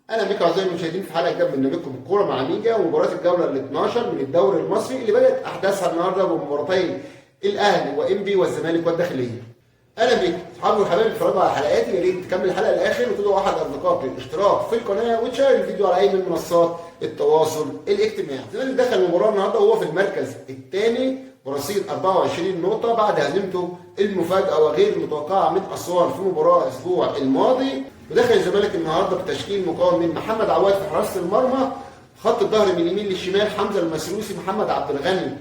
اهلا بكم اعزائي المشاهدين في حلقه جديده من برنامجكم الكوره مع ميجا ومباراه الجوله ال 12 من الدوري المصري اللي بدات احداثها النهارده بمباراتي الاهلي وانبي والزمالك والداخليه. اهلا بكم اصحابي وحبايبي اللي اتفرجوا على حلقاتي، يا ريت تكمل الحلقه للاخر وتدعوا احد اصدقائك للاشتراك في القناه وتشير الفيديو على اي من منصات التواصل الاجتماعي. الزمالك دخل المباراه النهارده وهو في المركز الثاني برصيد 24 نقطه بعد هزيمته المفاجاه وغير المتوقعه من اسوان في مباراه الاسبوع الماضي. ودخل الزمالك النهارده بتشكيل مكون من محمد عواد في حراسه المرمى، خط الظهر من اليمين للشمال حمزه المسروسي، محمد عبد الغني،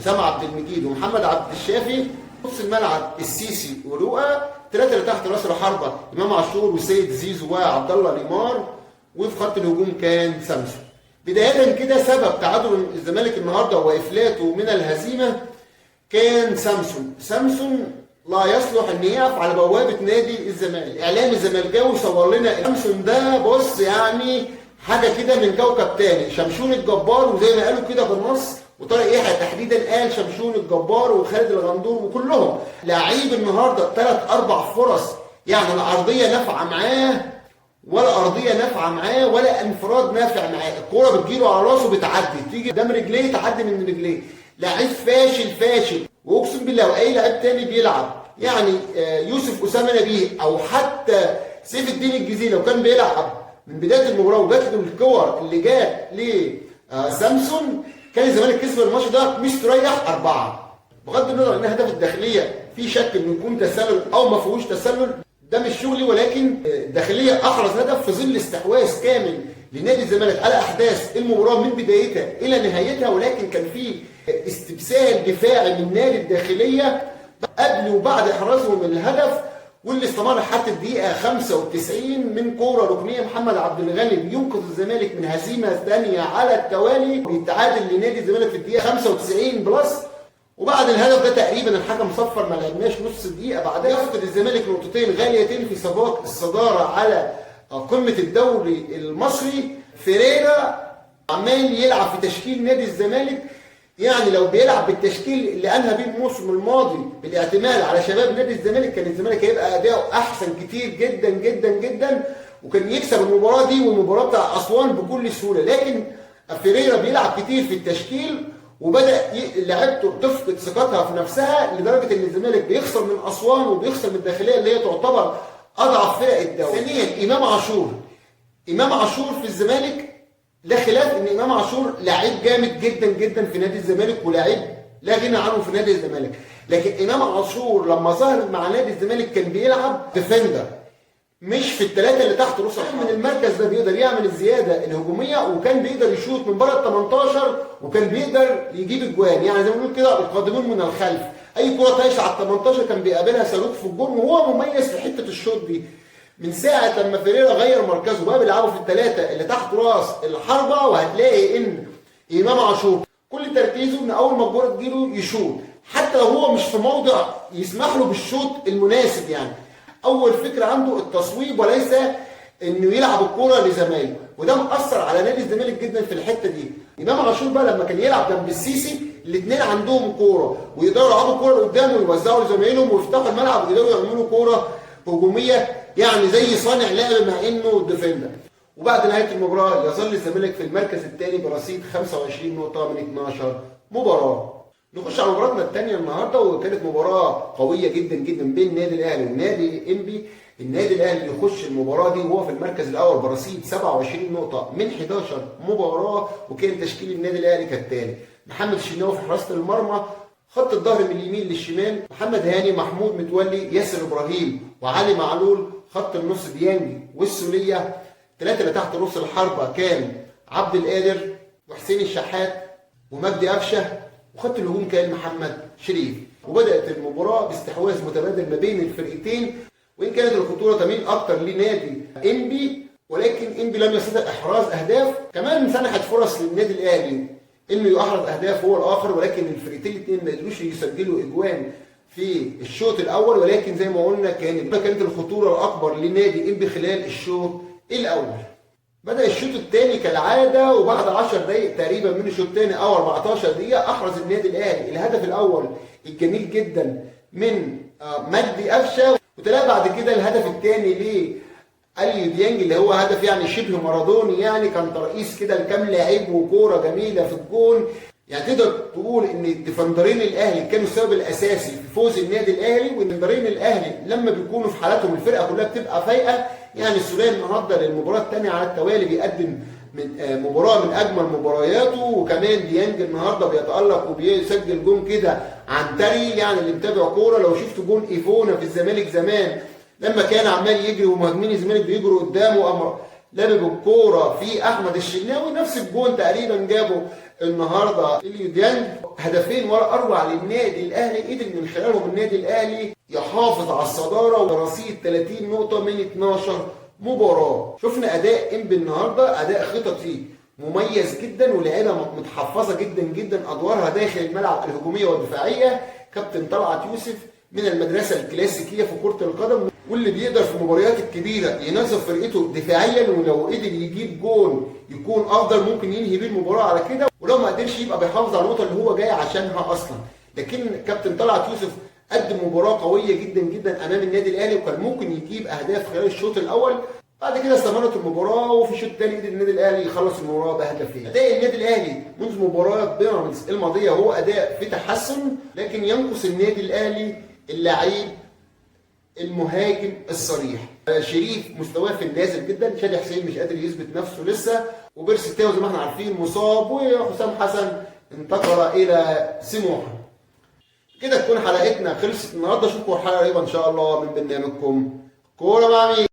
اسامه عبد المجيد، ومحمد عبد الشافي. نص الملعب السيسي ورؤى، ثلاثه اللي تحت راس الحربه امام عاشور وسيد زيزو وعبد الله ليمار، وفي خط الهجوم كان سامسون. بدايه كده سبب تعادل الزمالك النهارده وافلاته من الهزيمه كان سامسون لا يصلح ان يقف على بوابه نادي الزمالك. الاعلام الزمالكاوي صور لنا سامسون ده بص يعني حاجه كده من كوكب تاني، شمشون الجبار، وزي ما قالوا كده بالنص، وطارق يحيى تحديدا قال شمشون الجبار وخالد الغندور وكلهم لعيب النهارده 3-4 فرص، يعني لا ارضيه نافعه معاه ولا ارضيه نافعه معاه ولا انفراد نافع معاه، الكوره بتجيله على راسه بتعدي تيجي قدام رجليه تعدي من رجليه، لعيب فاشل واقسم بالله لو اي لعيب تاني بيلعب يعني يوسف اسامه نبيه او حتى سيف الدين الجزيري لو كان بيلعب من بدايه المباراه وجات له الكور اللي جات لسامسون كان الزمالك كسب الماتش ده مستريح 4. بغض النظر ان هدف الداخليه في شك انه يكون تسلل او ما فيهوش تسلل ده مش شغلي، ولكن الداخليه احرز هدف في ظل استحواذ كامل لنادي الزمالك على احداث المباراه من بدايتها الى نهايتها، ولكن كان في استبسال دفاعي من نادي الداخليه قبل وبعد احرازهم الهدف، واللي استمر حتى الدقيقه 95 من كوره ركنيه محمد عبد الغني بينقذ الزمالك من هزيمه ثانيه على التوالي، بيتعادل لنادي الزمالك في الدقيقه 95 بلس. وبعد الهدف ده تقريبا الحكم صفر ما لعبناش نص دقيقه بعدها، يفقد الزمالك نقطتين غاليتين في سباق الصداره على قمه الدوري المصري. فيريرا عمال يلعب في تشكيل نادي الزمالك، يعني لو بيلعب بالتشكيل اللي انهى بيه الموسم الماضي بالاعتماد على شباب نادي الزمالك كان الزمالك هيبقى اداؤه احسن كتير جدا جدا جدا وكان يكسب المباراه دي والمباراه بتاع اسوان بكل سهوله، لكن فيريرا بيلعب كتير في التشكيل وبدا لعيبته تفقد ثقتها في نفسها لدرجه ان الزمالك بيخسر من اسوان وبيخسر من الداخليه اللي هي تعتبر اضعف فرق الدوري. ثانيا امام عاشور في الزمالك لا خلاف ان امام عاشور لعيب جامد جدا جدا في نادي الزمالك ولاعيب لا غنى عنه في نادي الزمالك، لكن امام عاشور لما ظهر مع نادي الزمالك كان بيلعب ديفندر مش في الثلاثه اللي تحت رؤوس من المركز ده، بيقدر يعمل الزياده الهجوميه وكان بيقدر يشوط من بره ال 18 وكان بيقدر يجيب اجوان، يعني زي ما بنقول كده القادمون من الخلف، اي كره طايشه على ال 18 كان بيقابلها صاروخ في الجون، وهو مميز في حته الشوط دي. من ساعه لما فيريرا غير مركزه بقى بيلعبوا في الثلاثه اللي تحت راس الحربه، وهتلاقي ان امام عاشور كل تركيزه ان اول ما الكوره تجيله يشوط حتى لو هو مش في موضع يسمح له بالشوط المناسب، يعني اول فكره عنده التصويب وليس انه يلعب الكوره لزمايله، وده مأثر على نادي الزمالك جدا في الحته دي. امام عاشور بقى لما كان يلعب جنب السيسي الاثنين عندهم كوره ويقدروا يلعبوا الكوره لقدام ويوزعوا لزمايلهم ويفتحوا الملعب ويقدروا يعملوا كوره هجوميه يعني زي صانع لعب مع انه ديفندر. وبعد نهايه المباراه يظل الزمالك في المركز الثاني برصيد 25 نقطه من 12 مباراه. نخش على مباراتنا الثانيه النهارده، وكانت مباراه قويه جدا جدا بين النادي الاهلي والنادي انبي. النادي الاهلي يخش المباراه دي وهو في المركز الاول برصيد 27 نقطه من 11 مباراه، وكان تشكيل النادي الاهلي كالتالي: محمد الشناوي في حراسه المرمى، خط الظهر من اليمين للشمال محمد هاني، محمود متولي، ياسر ابراهيم وعلي معلول، خط النص ديانج والسوليه، ثلاثه اللي تحت رؤوس الحربه كان عبد القادر وحسين الشحات ومجدي قفشه، وخط الهجوم كان محمد شريف. وبدات المباراه باستحواذ متبادل ما بين الفرقتين، وان كانت الخطوره تميل اكتر لنادي انبي، ولكن انبي لم يستطع احراز اهداف، كمان سنحت فرص للنادي الاهلي انه يحرز اهداف هو الاخر، ولكن الفرقتين الاثنين ما قدروش يسجلوا اجوان في الشوط الاول، ولكن زي ما قلنا كانت الخطوره الاكبر لنادي انبي خلال الشوط الاول. بدأ الشوط الثاني كالعاده، وبعد 10 دقائق تقريبا من الشوط الثاني او 14 دقيقه احرز النادي الاهلي الهدف الاول الجميل جدا من مجدي قفشه، وتلاقي بعد كده الهدف الثاني اليو ديانج اللي هو هدف يعني شبه مارادوني، يعني كان ترقيص كده لكام لعيب وكوره جميله في الجون. يعني تقدر تقول ان ديفندرين الاهلي كانوا السبب الاساسي في فوز النادي الاهلي، وديفندرين الاهلي لما بيكونوا في حالاتهم الفرقه كلها بتبقى فايقه. يعني السوليه النهارده للمباراه الثانيه على التوالي بيقدم من مباراه من اجمل مبارياته، وكمان ديانج النهارده بيتالق وبيسجل جون كده عنتري. يعني اللي متابع كوره لو شفت جون ايفونا في الزمالك زمان لما كان عمال يجري ومهاجمين الزمالك بيجروا قدامه قام لابب الكوره في احمد الشناوي، نفس الجون تقريبا جابه النهارده اليو ديانج. هدفين ورا اروع للنادي الاهلي، قدر من خلالهم النادي الاهلي يحافظ على الصداره ورصيد 30 نقطه من 12 مباراه. شفنا اداء انبي النهارده، اداء خططي مميز جدا، ولاعيبه متحفظه جدا جدا ادوارها داخل الملعب الهجوميه والدفاعيه. كابتن طلعت يوسف من المدرسه الكلاسيكيه في كره القدم، واللي بيقدر في المباريات الكبيره ينظف فرقته دفاعيا، ولو قدر يجيب جون يكون افضل ممكن ينهي بيه المباراه على كده، ولو ما قدرش يبقى بيحافظ على النقطه اللي هو جاي عشانها اصلا. لكن كابتن طلعت يوسف قدم مباراه قويه جدا جدا امام النادي الاهلي، وكان ممكن يجيب اهداف خلال الشوط الاول. بعد كده استمرت المباراه، وفي الشوط الثاني قدر النادي الاهلي يخلص المباراه بهدفين. اداء النادي الاهلي منذ مباراه بيراميدز الماضيه هو اداء في تحسن، لكن ينقص النادي الاهلي اللعيب المهاجم الصريح. شريف مستواه في النازل جدا، شادي حسين مش قادر يثبت نفسه لسه، وبيرسي تاو زي ما احنا عارفين مصاب، وحسام حسن انتقل الى سموحه. كده تكون حلقتنا خلصت النهارده. اشوفكم الحلقه قريبه ان شاء الله من برنامجكم كوره مع مين.